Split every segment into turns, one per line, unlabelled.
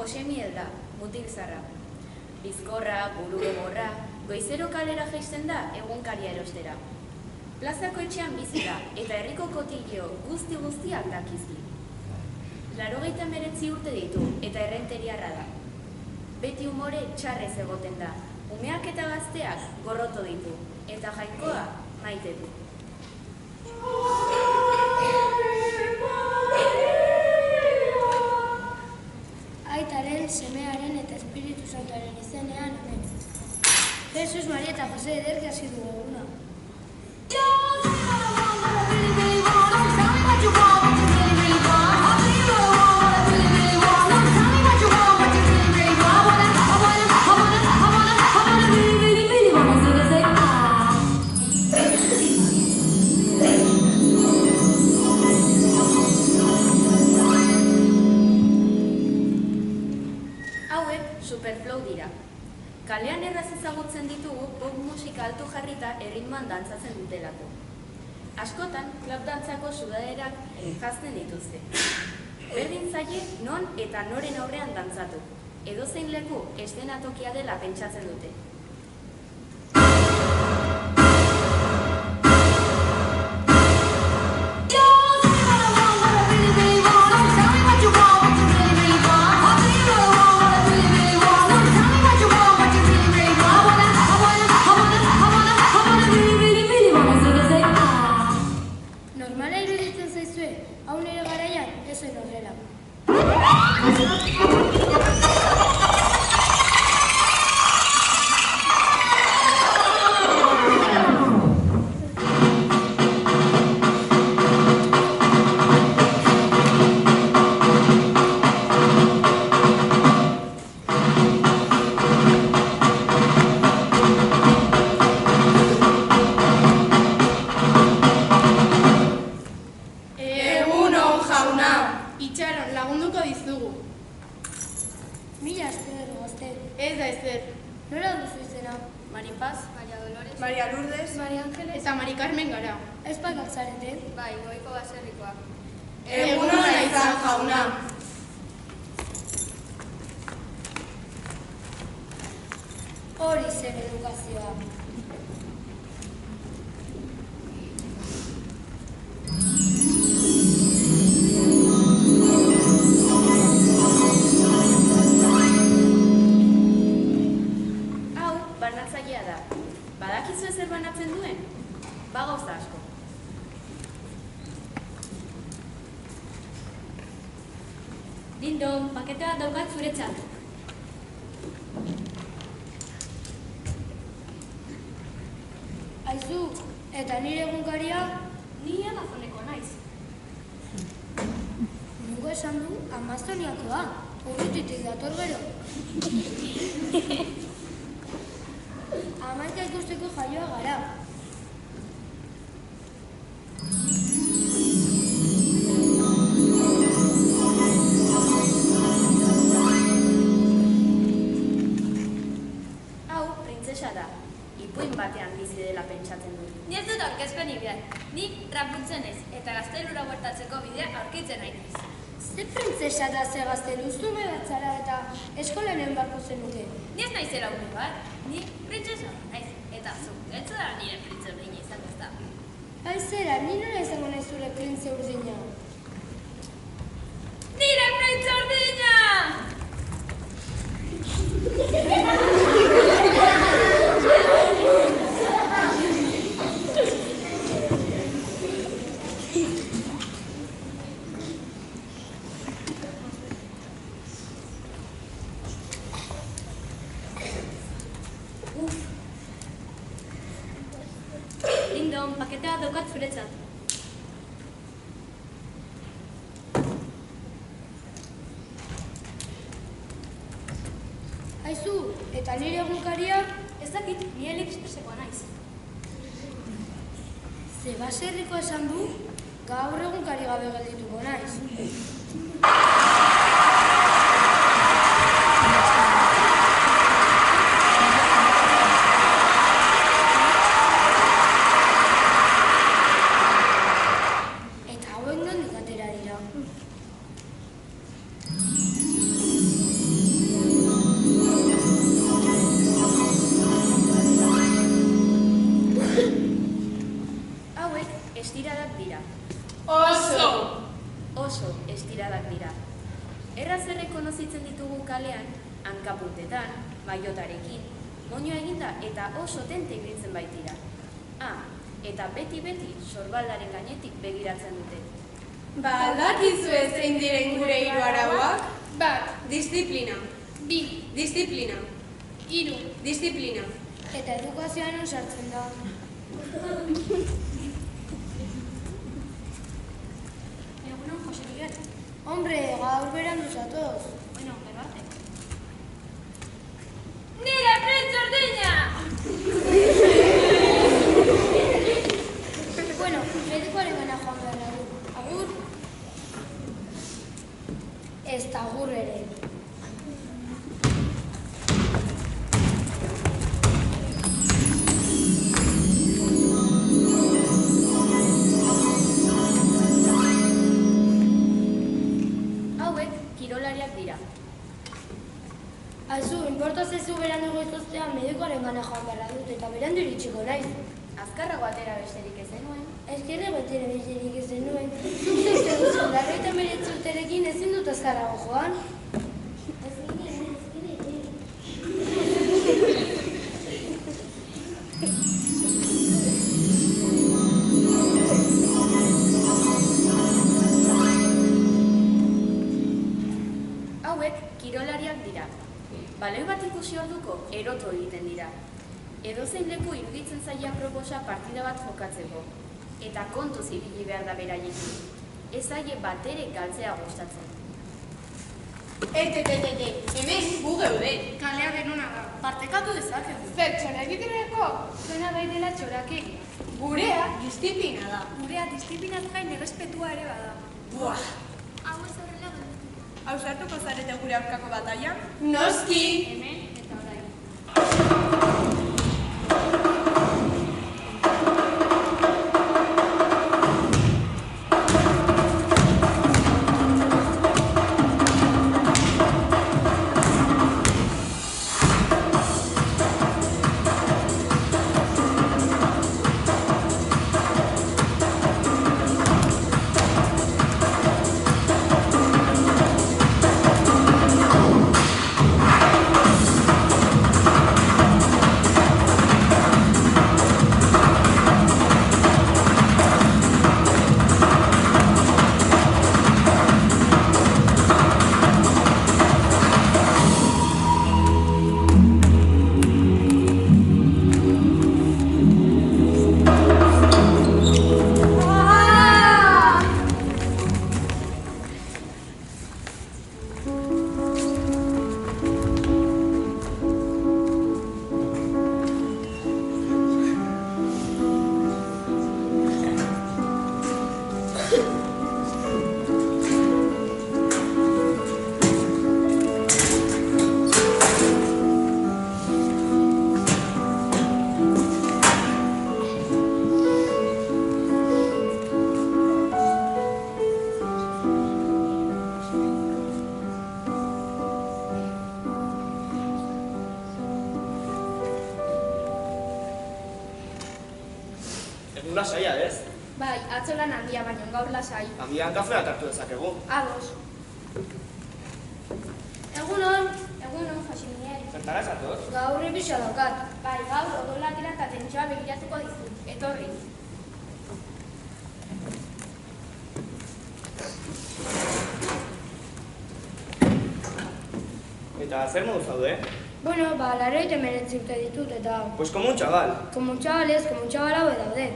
Jose Miel da, mutil zarra. Bizkorra, buru gogorra, goizero kalera jaisten da egunkaria erostera. Plazako etxean bizi da, eta herriko kotillo guztiak dakizki. 89 urte ditu, eta errenteriarra da. Beti umore txarrez egoten da, umeak eta gazteak gorroto ditu, eta jainkoa maite du.
Aitaren, semearen eta Espiritu Santuaren izenean, amen. Jesus, Maria eta Jose ederki hasi dugu eguna.
Superflow dira. Kalean erraz ezagutzen ditugu pop musika altu jarrita erritmoan dantzatzen dutelako. Askotan, klub dantzako sudaderak jazten dituzte. Berdin zaie non eta noren aurrean dantzatu. Edozein leku eszenatokia dela pentsatzen dute.
Mila esker, gazte.
Ez da ezer.
Nola duzu izena?
Mari Paz,
Maria Dolores,
Maria Lourdes,
Maria Ángeles.
eta Mari Carmen gara.
Ez bakak zarete?
bai, goiko baserrikoak.
Egun ona izan, jauna.
Hori zen edukazioa.
Banatzailea da. Badakizu ezer banatzen duen? Bagauza asko.
Dindon, paketea daukat zuretzat.
Aizu, eta nire egunkaria?
Ni Amazoneko naiz.
Nugu esan du Amazoniakoa. Urrutitik dator gero. Amaika ikusteko jaioa gara.
Hau, printzesa da. Ipuin batean bizi dela pentsatzen dut.
Ni ez dut aurkezpenik behar. Ni rapuntzen ez, eta gaztelura huertatzeko bidea aurkitzen nahi naiz.
Ze printzesa da ze gaztelu zume batzara eta eskolanen bako zenuke.
Ni ez naizela ume bat, ni printzesa naiz. Eta zu, ez da nire printze urdina izango ez da.
Aizera, ni nola izango nahi zure printze urdina?
Nire printze urdina!
Dindon, paketea daukat zuretzat.
Aizu, eta nire egunkaria?
Ez dakit, ni Expressekoa naiz.
Ze baserriko esan du, gaur egunkari gabe geldituko naiz. Eta hauek nondik atera dira.
ditugu kalean, hankapuntetan, maiotarekin, moño eginda eta oso tente ibiltzen baitira. Eta beti sorbaldaren gainetik begiratzen dute.
Ba, aldakizue zein diren gure 3 arauak?
1.
Disiplina.
2.
Disiplina.
3.
Disiplina.
Eta edukazioan sartzen da.
Egunon, Jose Miguel.
Hombre, gaur berandu zatoz.
Bueno, berbate.
Nire pritz ordina!
Bueno, medikoaren gana joan behar du. Agur? Ez da agur ere.
Hauek kirolariak dira.
Aizu, inportaz ez du berandu goizoztea medikoaren gana joan behar dut eta berandu iritsiko naiz.
Azkarrago atera besterik ez zenuen.
Ezkerre batera besterik ez zenuen. Zuk zeite duzu, 99 urterekin ezin dut azkarrago joan.
Hauek kirolariak dira. Baloi bat ikusi orduko erotu egiten dira. Edozein leku iruditzen zaia proposa partida bat jokatzeko. Eta kontuz ibili behar da beraiekin. Ez zaie batere galtzea gustatzen.
Hemen gu geude.
Kalea denuna da.
Partekatu dezakegu.
Zer txora egiterako? Zena baitela txorakeria.
Gurea disiplina da.
Gurea disiplinaz gain errespetua ere bada.
Buah.
Hau ez horrela du.
Ausartuko zarete gure aurkako bataia? Noski!
Hemen eta orain.
Egun lasaia, ez?
Bai, atzo lan handia baino gaur lasai.
Handian kafea hartu dezakegu.
Ados.
Egunon,
Jose Miguel.
Zertara zatoz?
gaur rebisa daukat.
Bai, gaur odolatera eta tentsioa begiratuko dizut. Etorri.
Eta zer modu zaude?
Bueno, 89 urte ditut eta...
Pues como un chaval.
Como un chaval hau daude.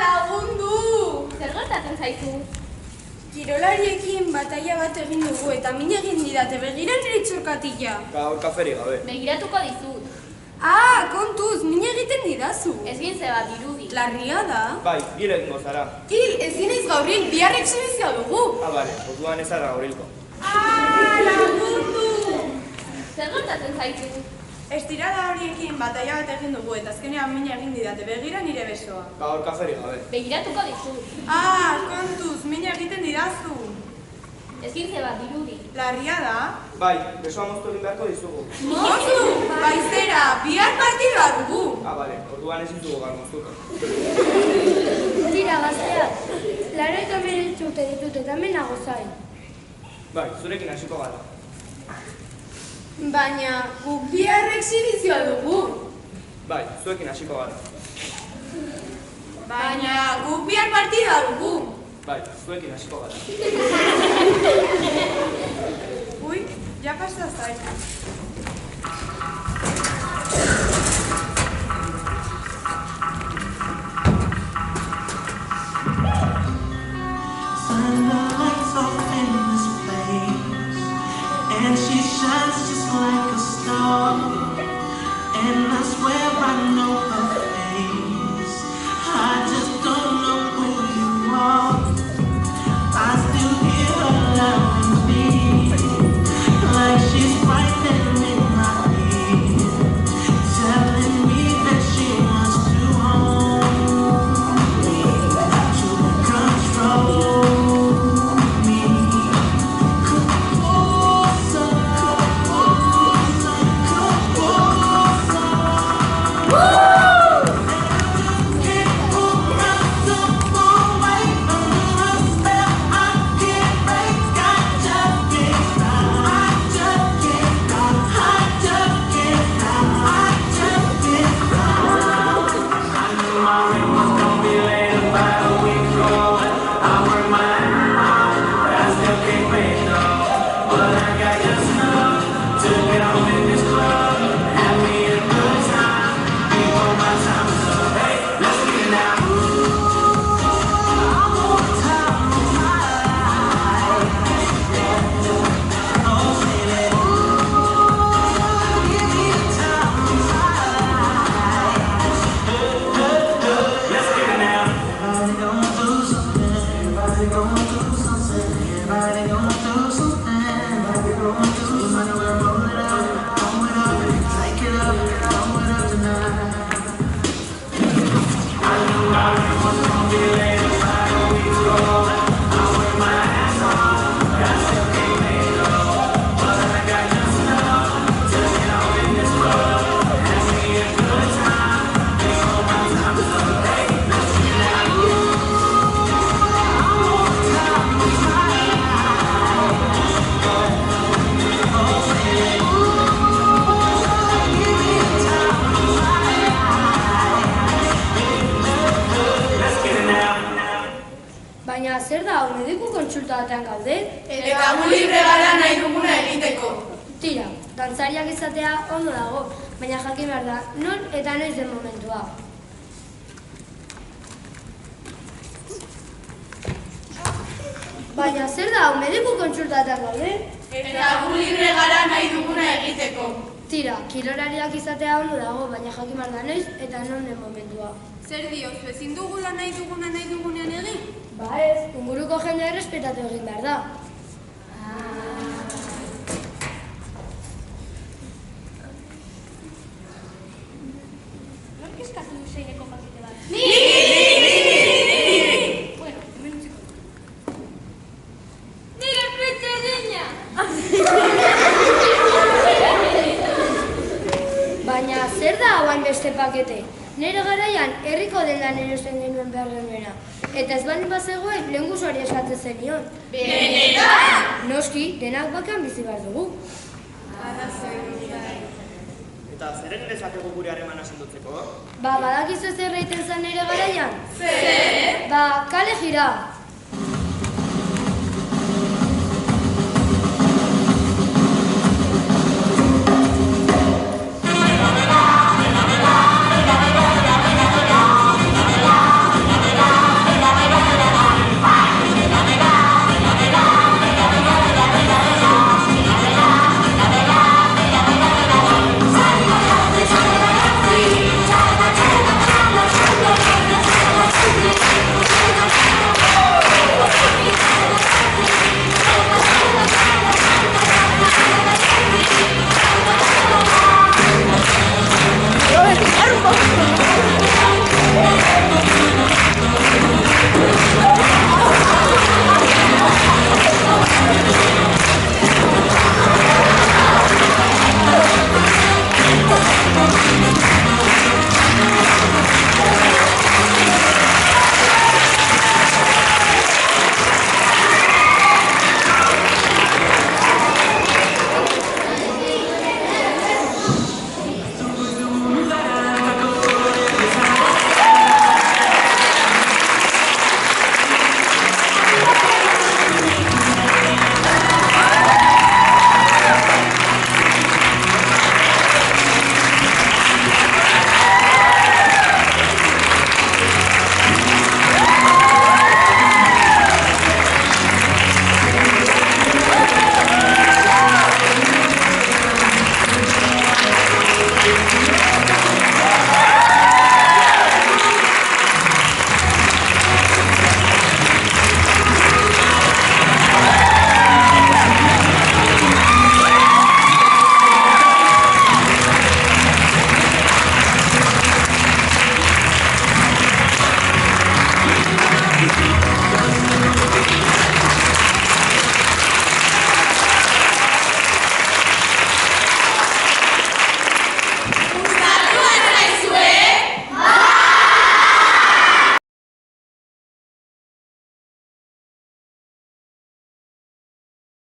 Lagundu!
Zer gertatzen zaizu?
Kirolariekin bataia bat egin dugu eta min egin didate begira nire txorkatila.
Gaur kaferik gabe.
Begiratuko dizut.
Kontuz, min egiten didazu.
Ez gintze bat dirudi.
Larria da.
Bai, gire egingo zara.
Hil, ez ginez gaurien bihar exhibizioa dugu.
Bale, orduan ez ara gaurilko.
Lagundu!
Zer gertatzen zaizu?
Estirada horiekin bataia bat egin dugu eta azkenean min egin didate begira nire besoa.
Gaur kaferik gabe.
Begiratuko dizut.
Kontuz, min egiten didazu.
Ez gintze bat dirudi.
Larria da.
Bai, besoa moztu egin beharko dizugu.
Mozu, baizera, bihar partidua dugu.
Bale, orduan ez ditugu gaur moztuko.
Tira, gazteak, 89 urte ditut eta hemen nago zain.
Bai, zurekin hasiko gara.
Baina, guk bihar exhibizioa dugu.
Bai, zuekin hasiko gara.
Baina, guk bihar partida dugu.
Bai, zuekin hasiko gara.
Uy, ya pasa zait.
And she shines just like a star, and I swear I know her face. I just don't know who you are. I still hear her loving me, like she's right there in my ear, telling me that she wants to hold me, to control me.
Baina zer da, mediku kontsulta batean gaude?
Eta gu libre gara nahi duguna egiteko.
Tira, dantzariak izatea ondo dago, baina jakin behar da, non eta noiz den momentua. Baina zer da, mediku kontsulta batean gaude?
Eta gu libre gara nahi duguna egiteko.
Tira, kirolariak izatea ondo dago, baina jakin behar da noiz eta non den momentua.
Zer diozu, ezin dugula nahi dugunean egin?
Ba ez, inguruko jendea errespetatu egin behar da.
Nork eskatu du seineko pakete bat? Bueno, hemen utziko.
Nire pretxerdina!
Baina zer da hauan beste pakete? Nere garaian herriko dendan erosten genuen behar genuena. Eta ez baldin bazegoen lehen guzuari eskatzen zenion.
Benetan!
Noski, denak bakan bizi behar dugu.
Eta zer egin dezakegu gure harremana sendotzeko?
Ba, badakizu zer egiten zen nere garaian?
Zer?
Ba, kale jira.